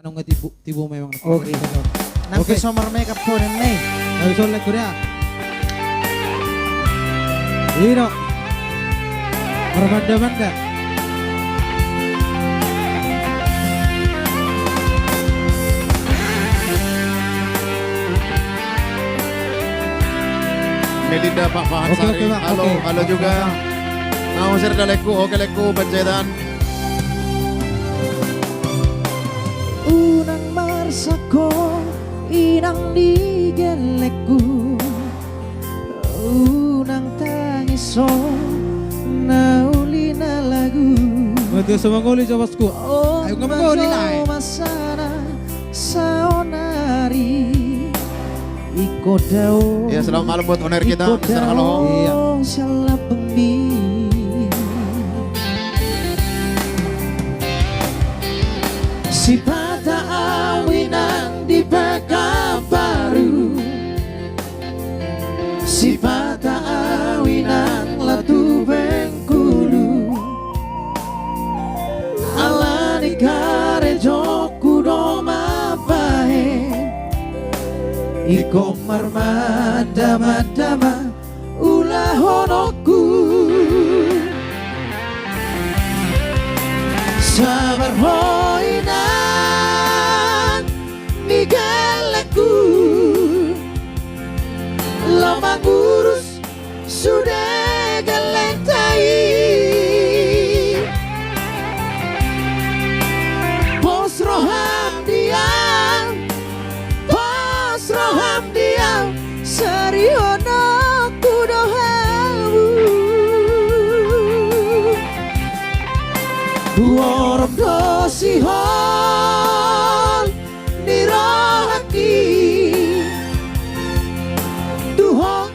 Anong nga tibo memang Oke. Oke somar makeup po nih. Ayo solek Korea. Ino. Marmanda-manda. Melinda Pak Fahansari. Pak. Halo, Oke. halo juga. Mau serta leku, oke leku pencetan. Unang marsako inang digelekku, unang tangiso naulina lagu. Mati sama ngoli sa Pasko. Ayo nga mangoli lai. Masana saonari iko daw. Ya, selamat malam buat owner kita, Mr. Halo. Iya. Salah pembi. Si pada awinan di Pekanbaru, si pada awinan latu Bengkulu, alani karejo kudoma bae, iko marmada-madama ulah honoku. Sabar hoinan migaleku, lama ngurus sudah galentai. Pos roham diam, sariono kudohamu. Warm dosihon nirahaki, duhon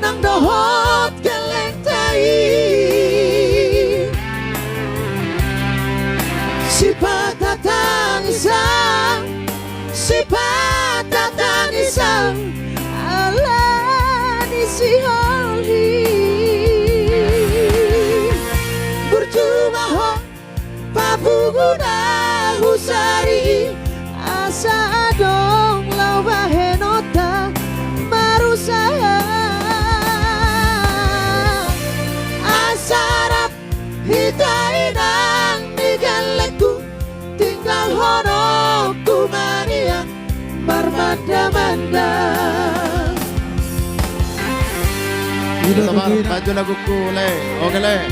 nang dohot kelentai. Sifat tangisang, sifat tangisang, ala nisiholi. Bercuma ho pabuguna husari, asa adong lawahenota marusaha. Asarap hitainang nigaleku, tinggal hono kumanian marmanda-manda. Teman, baju laguku le, oke le.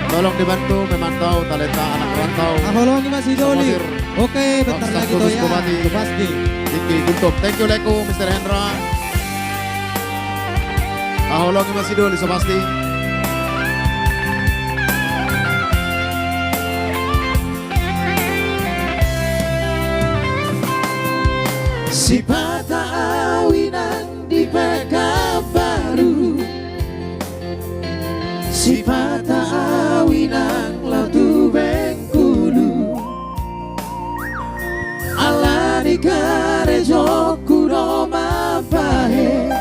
Tolong dibantu memantau talenta anak rantau. Ako lang Mas Idoli. Samosir. Oke, bentar Bangsa lagi Kudus Toya. Bupati. Itu pasti. Diki Guntuk. Thank you leku Mr. Hendra. Aholong Mas Idoli so pasti. Si pada awinan di Pekanbaru, si pada awinan latu Bengkulu, alani karejo kudoma bae,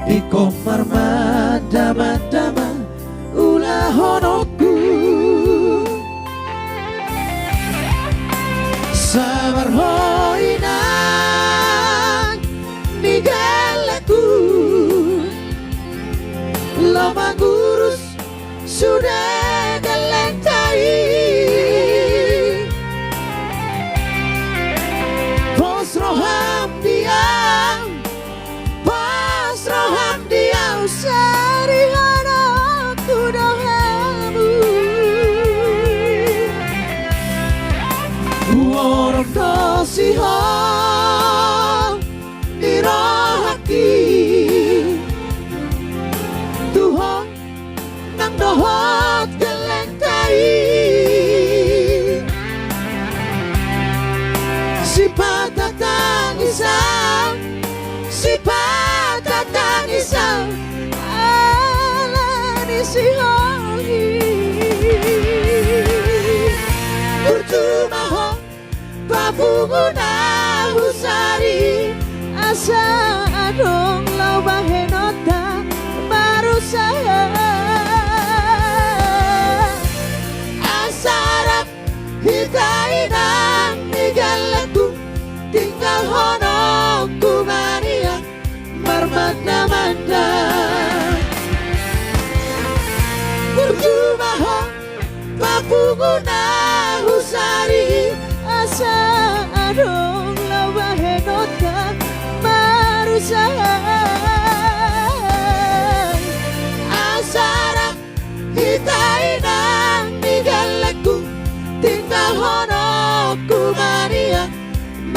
iko marmada-madama ulah honoku. Sabar hoinan migaleku, lama ngurus sudah galentai. Pos roham diam, sarihana kudohamu. Warm dosihon dirahaki, Tuhan nang dohot kelentai. Sifat tangisang, sifat tangisang, ala nisiholi. Bercuma ho pabuguna husari, asa adong lawahenota marusaha. Asarap hitainang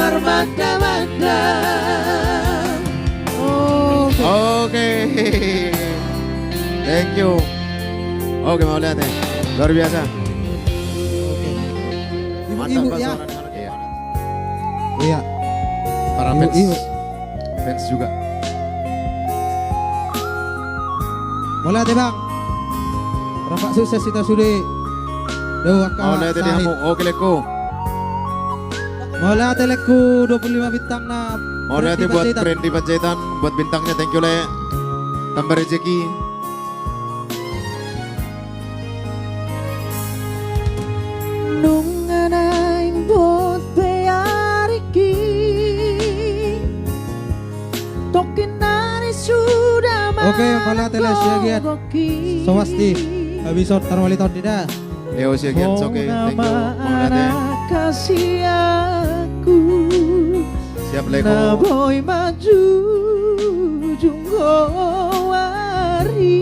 marmagda-magda. Oke. Thank you. Oke, mau lihat ya. Luar biasa. Mantap Ibu-ibu Pak ya. suara dengar. Iya. Iya. Para Ibu, fans. ibu. Fans juga. Mulai deh bang. Rampak sukses kita sudah. Doa Oh, lihat ini kamu. Oke, leko. Mulai teleku 25 bintang na. Mau lihat ya buat Friendly Panjaitan, buat bintangnya, thank you le. Tambah rezeki. Nung anaing bot beariki Tokin nari sudah Oke, mulai teles ya gian. Sawasti. Habis tarwali tahun tidak. Leo Siagian, oke, thank you. Mau lihat ya. Kasih aku Siap na leko. boy maju junggo wari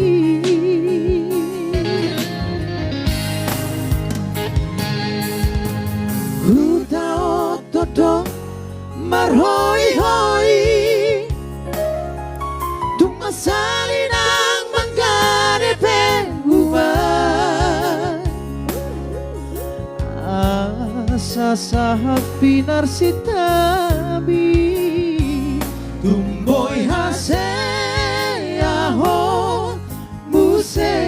Huta otodo marhoi hoi Tumasalinang manggane penguman Asa sahab pinar sitabi Tumboy hase aho muse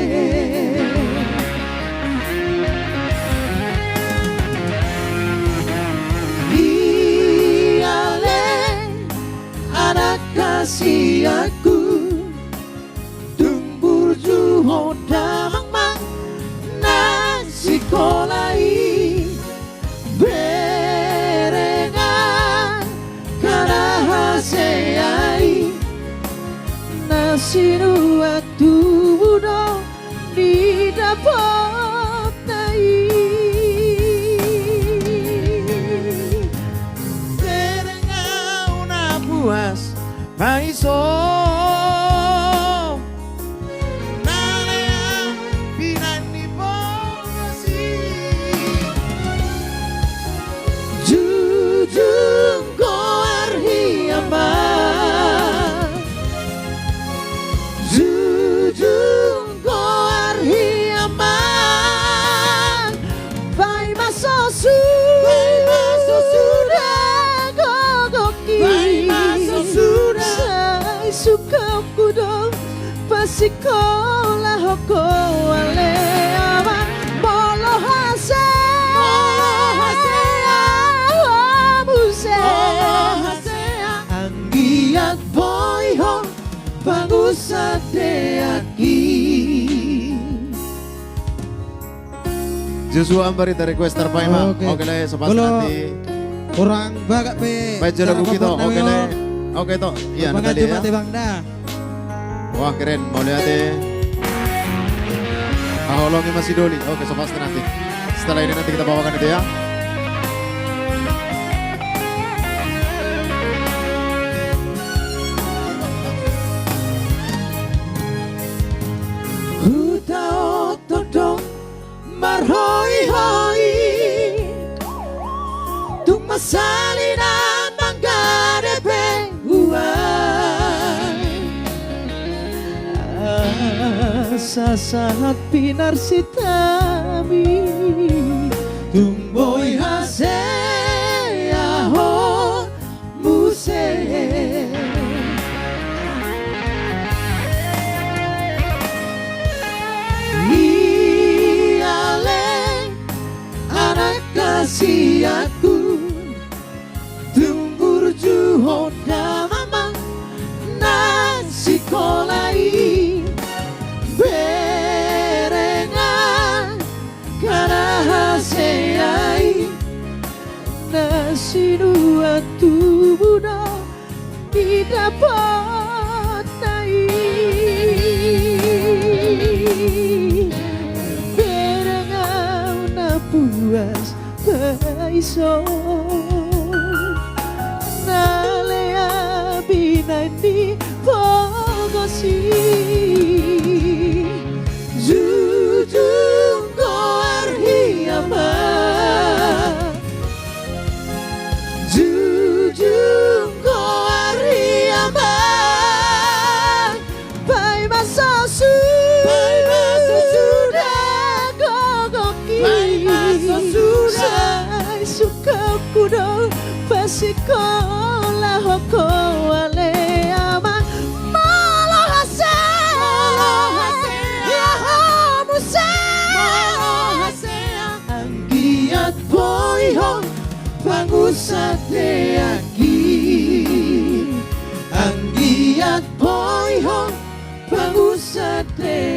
Iyale anak kasih aku Tumbur juho damang mang nasi kolai Berengan karena haseai Nasi waktu budo di dapot nai Berengan una puas paiso Nalea pinani posi Jujung koar hiyama Jujung koar hiyama Bai maso sudah gogoki Bai maso sudah Sai suka kudo pasikola hoko ale aman Bolo hase Anggiat boy ho pangusate aki Joshua Ambarita requester Paima. Oke. Oke le, sobat Kalau- nanti. Kurang bagak pe. Baca lagu kita. Oke le. Oke toh. Iya, Pangan Natalia. cuma te bang dah. Wah keren, mau lihat deh. Kaholongnya masih doli. Oke, sobat nanti. Setelah ini nanti kita bawakan itu ya. Huta otodong marhoi hoi Tung masalinan manggade penguan Asa sahat pinar sitami Tumboy hase aho muse Iyale anak kasih aku Tumbur juho damang nasi kolai Berengan karena haseai Nasi dua tubuda tidak patai Berengan na puas paiso Nalea binani pogosi Jujung koar hiyama Jujung kudo pasikola hoko wale ama malohase ya homuse anggiat boy ho pangusate aki anggiat boy ho pangusate